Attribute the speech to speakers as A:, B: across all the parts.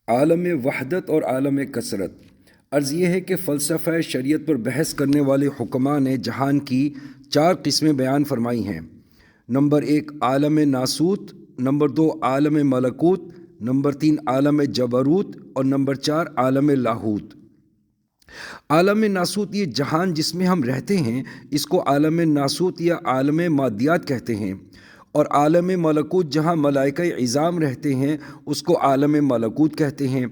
A: عالم وحدت اور عالم کثرت۔ عرض یہ ہے کہ فلسفہ شریعت پر بحث کرنے والے حکماء نے جہان کی 4 قسمیں بیان فرمائی ہیں۔ نمبر 1 عالم ناسوت، نمبر 2 عالم ملکوت، نمبر 3 عالم جبروت اور نمبر 4 عالم لاہوت۔ عالم ناسوت یہ جہان جس میں ہم رہتے ہیں، اس کو عالم ناسوت یا عالم مادیات کہتے ہیں، اور عالم ملکوت جہاں ملائکہ عظام رہتے ہیں اس کو عالم ملکوت کہتے ہیں۔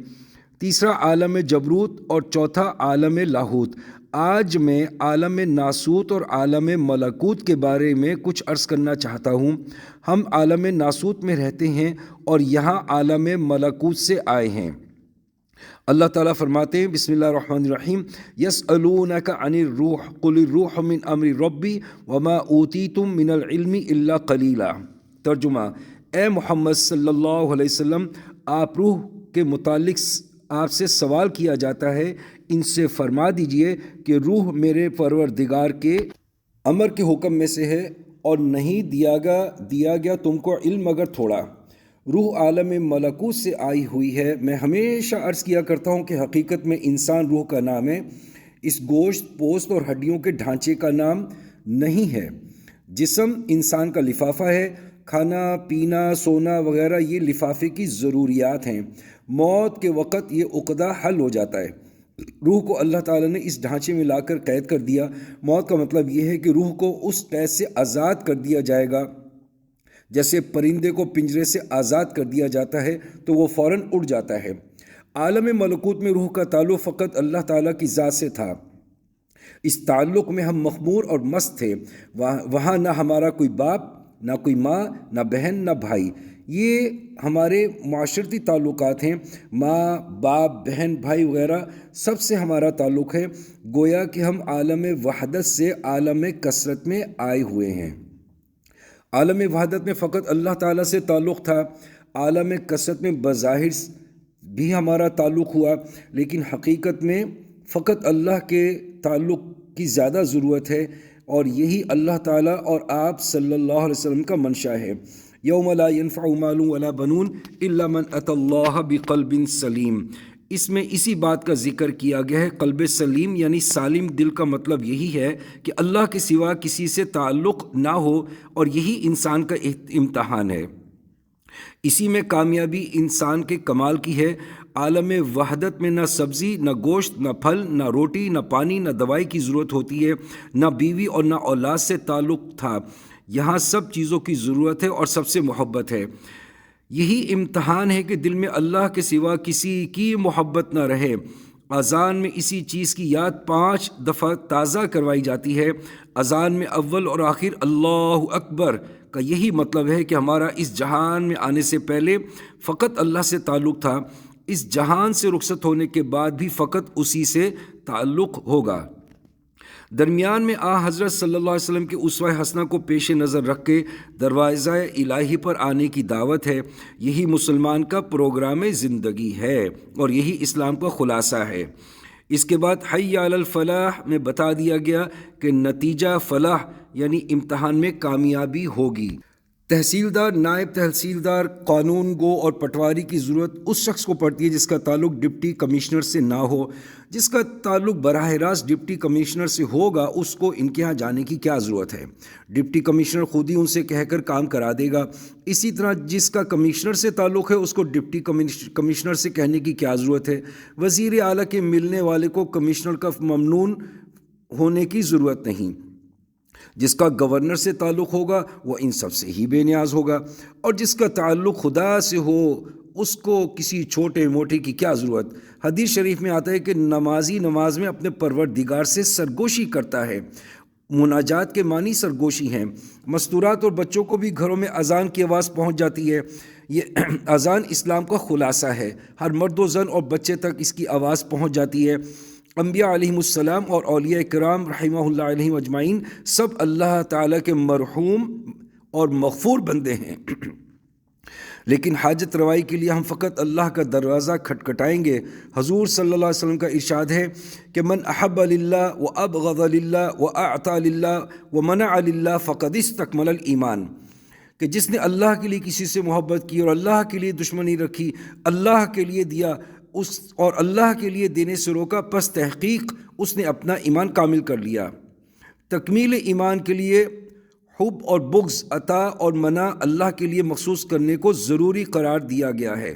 A: تیسرا عالم جبروت اور چوتھا عالم لاہوت۔ آج میں عالم ناسوت اور عالم ملکوت کے بارے میں کچھ عرض کرنا چاہتا ہوں۔ ہم عالم ناسوت میں رہتے ہیں اور یہاں عالم ملکوت سے آئے ہیں۔ اللہ تعالیٰ فرماتے ہیں بسم اللہ الرحمن الرحیم یسألونک عن الروح قل الروح من امر ربی وما اوتیتم من العلم الا قلیلا۔ ترجمہ: اے محمد صلی اللہ علیہ وسلم، آپ روح کے متعلق آپ سے سوال کیا جاتا ہے، ان سے فرما دیجئے کہ روح میرے پروردگار کے امر کے حکم میں سے ہے اور نہیں دیا گیا تم کو علم مگر تھوڑا۔ روح عالم ملکوت سے آئی ہوئی ہے۔ میں ہمیشہ عرض کیا کرتا ہوں کہ حقیقت میں انسان روح کا نام ہے، اس گوشت پوست اور ہڈیوں کے ڈھانچے کا نام نہیں ہے۔ جسم انسان کا لفافہ ہے، کھانا پینا سونا وغیرہ یہ لفافے کی ضروریات ہیں۔ موت کے وقت یہ عقدہ حل ہو جاتا ہے۔ روح کو اللہ تعالیٰ نے اس ڈھانچے میں لا کر قید کر دیا۔ موت کا مطلب یہ ہے کہ روح کو اس قید سے آزاد کر دیا جائے گا، جیسے پرندے کو پنجرے سے آزاد کر دیا جاتا ہے تو وہ فوراً اڑ جاتا ہے۔ عالم ملکوت میں روح کا تعلق فقط اللہ تعالیٰ کی ذات سے تھا۔ اس تعلق میں ہم مخمور اور مست تھے۔ وہاں نہ ہمارا کوئی باپ، نہ کوئی ماں، نہ بہن، نہ بھائی۔ یہ ہمارے معاشرتی تعلقات ہیں، ماں باپ بہن بھائی وغیرہ سب سے ہمارا تعلق ہے، گویا کہ ہم عالم وحدت سے عالم کثرت میں آئے ہوئے ہیں۔ عالم وحدت میں فقط اللہ تعالیٰ سے تعلق تھا، عالم کثرت میں بظاہر بھی ہمارا تعلق ہوا، لیکن حقیقت میں فقط اللہ کے تعلق کی زیادہ ضرورت ہے، اور یہی اللہ تعالیٰ اور آپ صلی اللہ علیہ وسلم کا منشا ہے۔ یوم لا ينفع مال ولا بنون الا من اتى اللہ بقلب سلیم۔ اس میں اسی بات کا ذکر کیا گیا ہے۔ قلب سلیم یعنی سالم دل کا مطلب یہی ہے کہ اللہ کے سوا کسی سے تعلق نہ ہو، اور یہی انسان کا امتحان ہے۔ اسی میں کامیابی انسان کے کمال کی ہے۔ عالم وحدت میں نہ سبزی، نہ گوشت، نہ پھل، نہ روٹی، نہ پانی، نہ دوائی کی ضرورت ہوتی ہے، نہ بیوی اور نہ اولاد سے تعلق تھا۔ یہاں سب چیزوں کی ضرورت ہے اور سب سے محبت ہے۔ یہی امتحان ہے کہ دل میں اللہ کے سوا کسی کی محبت نہ رہے۔ اذان میں اسی چیز کی یاد 5 دفعہ تازہ کروائی جاتی ہے۔ اذان میں اول اور آخر اللہ اکبر کا یہی مطلب ہے کہ ہمارا اس جہان میں آنے سے پہلے فقط اللہ سے تعلق تھا، اس جہان سے رخصت ہونے کے بعد بھی فقط اسی سے تعلق ہوگا۔ درمیان میں حضرت صلی اللہ علیہ وسلم کے اسوہ حسنہ کو پیش نظر رکھ کے دروازہ الہی پر آنے کی دعوت ہے۔ یہی مسلمان کا پروگرام زندگی ہے اور یہی اسلام کا خلاصہ ہے۔ اس کے بعد حی علی الفلاح میں بتا دیا گیا کہ نتیجہ فلاح یعنی امتحان میں کامیابی ہوگی۔ تحصیلدار، نائب تحصیلدار، قانون گو اور پٹواری کی ضرورت اس شخص کو پڑتی ہے جس کا تعلق ڈپٹی کمشنر سے نہ ہو۔ جس کا تعلق براہ راست ڈپٹی کمشنر سے ہوگا اس کو ان کے ہاں جانے کی کیا ضرورت ہے؟ ڈپٹی کمشنر خود ہی ان سے کہہ کر کام کرا دے گا۔ اسی طرح جس کا کمشنر سے تعلق ہے اس کو ڈپٹی کمشنر سے کہنے کی کیا ضرورت ہے؟ وزیر اعلیٰ کے ملنے والے کو کمشنر کا ممنون ہونے کی ضرورت نہیں۔ جس کا گورنر سے تعلق ہوگا وہ ان سب سے ہی بے نیاز ہوگا، اور جس کا تعلق خدا سے ہو اس کو کسی چھوٹے موٹے کی کیا ضرورت؟ حدیث شریف میں آتا ہے کہ نمازی نماز میں اپنے پروردگار سے سرگوشی کرتا ہے۔ مناجات کے معنی سرگوشی ہیں۔ مستورات اور بچوں کو بھی گھروں میں اذان کی آواز پہنچ جاتی ہے۔ یہ اذان اسلام کا خلاصہ ہے، ہر مرد و زن اور بچے تک اس کی آواز پہنچ جاتی ہے۔ انبیاء علیہم السلام اور اولیاء کرام رحمہ اللہ علیہم اجمعین سب اللہ تعالیٰ کے مرحوم اور مغفور بندے ہیں، لیکن حاجت روائی کے لیے ہم فقط اللہ کا دروازہ کھٹکھٹائیں گے۔ حضور صلی اللہ علیہ وسلم کا ارشاد ہے کہ من احب للہ و ابغض للہ و اعطى للہ و منع للہ فقد استکمل الایمان۔ کہ جس نے اللہ کے لیے کسی سے محبت کی اور اللہ کے لیے دشمنی رکھی، اللہ کے لیے دیا اور اللہ کے لیے دینے سے روکا، پس تحقیق اس نے اپنا ایمان کامل کر لیا۔ تکمیل ایمان کے لیے حب اور بغض، عطا اور منع اللہ کے لیے مخصوص کرنے کو ضروری قرار دیا گیا ہے۔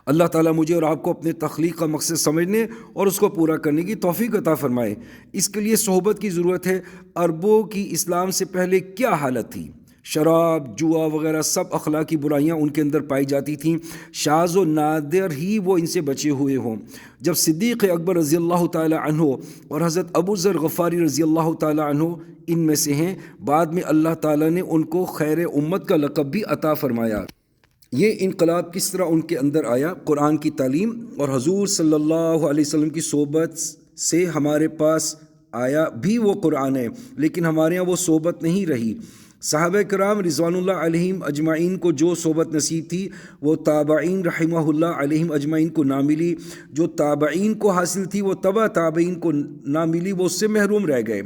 A: اللہ تعالیٰ مجھے اور آپ کو اپنے تخلیق کا مقصد سمجھنے اور اس کو پورا کرنے کی توفیق عطا فرمائے۔ اس کے لیے صحبت کی ضرورت ہے۔ عربوں کی اسلام سے پہلے کیا حالت تھی؟ شراب، جوا وغیرہ سب اخلاقی برائیاں ان کے اندر پائی جاتی تھیں، شاذ و نادر ہی وہ ان سے بچے ہوئے ہوں۔ جب صدیق اکبر رضی اللہ تعالی عنہ اور حضرت ابو ذر غفاری رضی اللہ تعالی عنہ ان میں سے ہیں، بعد میں اللہ تعالیٰ نے ان کو خیر امت کا لقب بھی عطا فرمایا۔ یہ انقلاب کس طرح ان کے اندر آیا؟ قرآن کی تعلیم اور حضور صلی اللہ علیہ وسلم کی صحبت سے ہمارے پاس آیا بھی وہ قرآن ہے، لیکن ہمارے ہاں وہ صحبت نہیں رہی۔ صحابہ کرام رضوان اللہ علیہم اجمعین کو جو صحبت نصیب تھی وہ تابعین رحمہ اللہ علیہم اجمعین کو نہ ملی، جو تابعین کو حاصل تھی وہ تبع تابعین کو نہ ملی، وہ اس سے محروم رہ گئے۔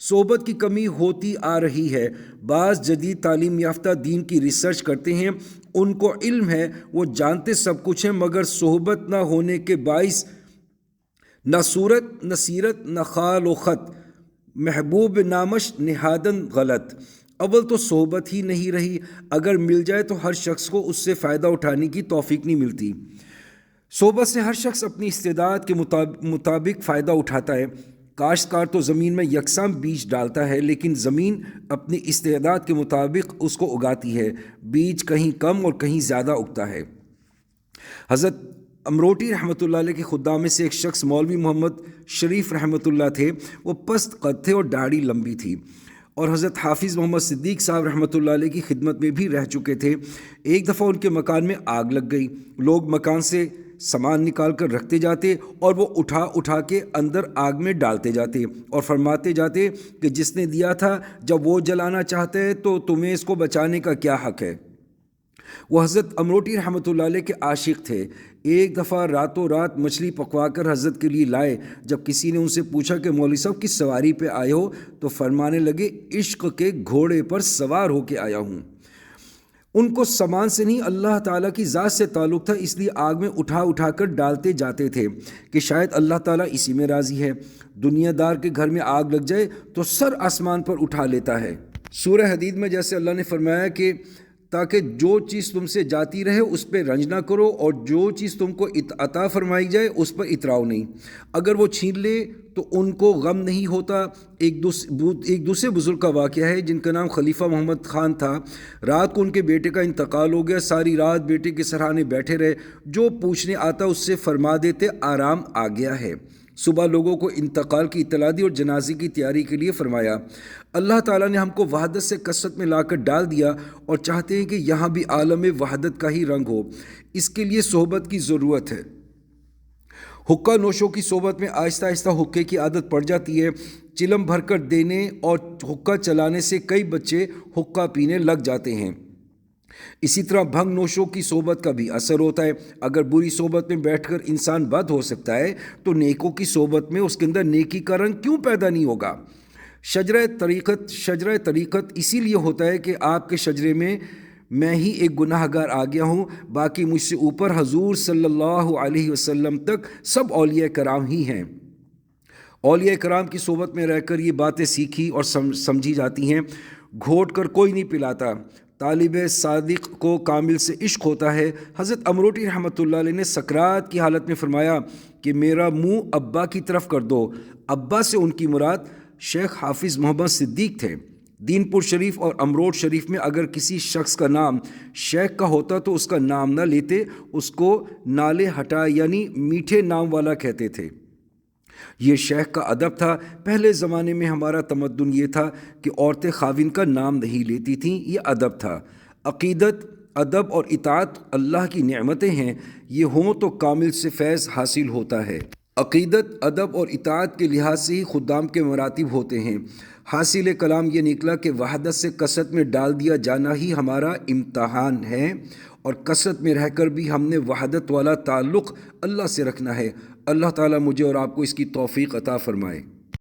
A: صحبت کی کمی ہوتی آ رہی ہے۔ بعض جدید تعلیم یافتہ دین کی ریسرچ کرتے ہیں، ان کو علم ہے، وہ جانتے سب کچھ ہیں، مگر صحبت نہ ہونے کے باعث نہ صورت نہ سیرت نہ خال و خط، محبوب نامش نہادن غلط۔ اول تو صحبت ہی نہیں رہی، اگر مل جائے تو ہر شخص کو اس سے فائدہ اٹھانے کی توفیق نہیں ملتی۔ صحبت سے ہر شخص اپنی استعداد کے مطابق فائدہ اٹھاتا ہے۔ کاشتکار تو زمین میں یکساں بیج ڈالتا ہے، لیکن زمین اپنی استعداد کے مطابق اس کو اگاتی ہے، بیج کہیں کم اور کہیں زیادہ اگتا ہے۔ حضرت امروٹی رحمۃ اللہ علیہ کے خدام میں سے ایک شخص مولوی محمد شریف رحمۃ اللہ تھے۔ وہ پست قد تھے اور داڑھی لمبی تھی، اور حضرت حافظ محمد صدیق صاحب رحمۃ اللہ علیہ کی خدمت میں بھی رہ چکے تھے۔ ایک دفعہ ان کے مکان میں آگ لگ گئی۔ لوگ مکان سے سامان نکال کر رکھتے جاتے اور وہ اٹھا کے اندر آگ میں ڈالتے جاتے اور فرماتے جاتے کہ جس نے دیا تھا، جب وہ جلانا چاہتا ہے تو تمہیں اس کو بچانے کا کیا حق ہے؟ وہ حضرت امروٹی رحمۃ اللہ علیہ کے عاشق تھے۔ ایک دفعہ راتوں رات مچھلی پکوا کر حضرت کے لیے لائے۔ جب کسی نے ان سے پوچھا کہ مولوی صاحب کس سواری پہ آئے ہو، تو فرمانے لگے عشق کے گھوڑے پر سوار ہو کے آیا ہوں۔ ان کو سامان سے نہیں اللہ تعالیٰ کی ذات سے تعلق تھا، اس لیے آگ میں اٹھا کر ڈالتے جاتے تھے کہ شاید اللہ تعالیٰ اسی میں راضی ہے۔ دنیا دار کے گھر میں آگ لگ جائے تو سر آسمان پر اٹھا لیتا ہے۔ سورہ حدید میں جیسے اللہ نے فرمایا کہ تاکہ جو چیز تم سے جاتی رہے اس پہ رنج نہ کرو، اور جو چیز تم کو عطا فرمائی جائے اس پر اتراؤ نہیں۔ اگر وہ چھین لے تو ان کو غم نہیں ہوتا۔ ایک دوسرے بزرگ کا واقعہ ہے جن کا نام خلیفہ محمد خان تھا۔ رات کو ان کے بیٹے کا انتقال ہو گیا۔ ساری رات بیٹے کے سرہانے بیٹھے رہے۔ جو پوچھنے آتا اس سے فرما دیتے آرام آ گیا ہے۔ صبح لوگوں کو انتقال کی اطلاع دی اور جنازے کی تیاری کے لیے فرمایا۔ اللہ تعالیٰ نے ہم کو وحدت سے کثرت میں لا کر ڈال دیا اور چاہتے ہیں کہ یہاں بھی عالم وحدت کا ہی رنگ ہو۔ اس کے لیے صحبت کی ضرورت ہے۔ حقہ نوشوں کی صحبت میں آہستہ آہستہ حقے کی عادت پڑ جاتی ہے۔ چلم بھر کر دینے اور حقہ چلانے سے کئی بچے حقہ پینے لگ جاتے ہیں۔ اسی طرح بھنگ نوشوں کی صحبت کا بھی اثر ہوتا ہے۔ اگر بری صحبت میں بیٹھ کر انسان بد ہو سکتا ہے تو نیکوں کی صحبت میں اس کے اندر نیکی کا رنگ کیوں پیدا نہیں ہوگا؟ شجرہ طریقت اسی لیے ہوتا ہے کہ آپ کے شجرے میں ہی ایک گناہ گار آ گیا ہوں، باقی مجھ سے اوپر حضور صلی اللہ علیہ وسلم تک سب اولیاء کرام ہی ہیں۔ اولیاء کرام کی صحبت میں رہ کر یہ باتیں سیکھی اور سمجھی جاتی ہیں۔ گھوٹ کر کوئی نہیں پلاتا۔ طالب صادق کو کامل سے عشق ہوتا ہے۔ حضرت امروٹی رحمۃ اللہ علیہ نے سکرات کی حالت میں فرمایا کہ میرا منہ ابا کی طرف کر دو۔ ابا سے ان کی مراد شیخ حافظ محمد صدیق تھے۔ دین پور شریف اور امروٹ شریف میں اگر کسی شخص کا نام شیخ کا ہوتا تو اس کا نام نہ لیتے، اس کو نالے ہٹا یعنی میٹھے نام والا کہتے تھے۔ یہ شیخ کا ادب تھا۔ پہلے زمانے میں ہمارا تمدن یہ تھا کہ عورتیں خاوند کا نام نہیں لیتی تھیں، یہ ادب تھا۔ عقیدت، ادب اور اطاعت اللہ کی نعمتیں ہیں، یہ ہوں تو کامل سے فیض حاصل ہوتا ہے۔ عقیدت، ادب اور اطاعت کے لحاظ سے ہی خدام کے مراتب ہوتے ہیں۔ حاصل کلام یہ نکلا کہ وحدت سے کثرت میں ڈال دیا جانا ہی ہمارا امتحان ہے، اور کثرت میں رہ کر بھی ہم نے وحدت والا تعلق اللہ سے رکھنا ہے۔ اللہ تعالیٰ مجھے اور آپ کو اس کی توفیق عطا فرمائے۔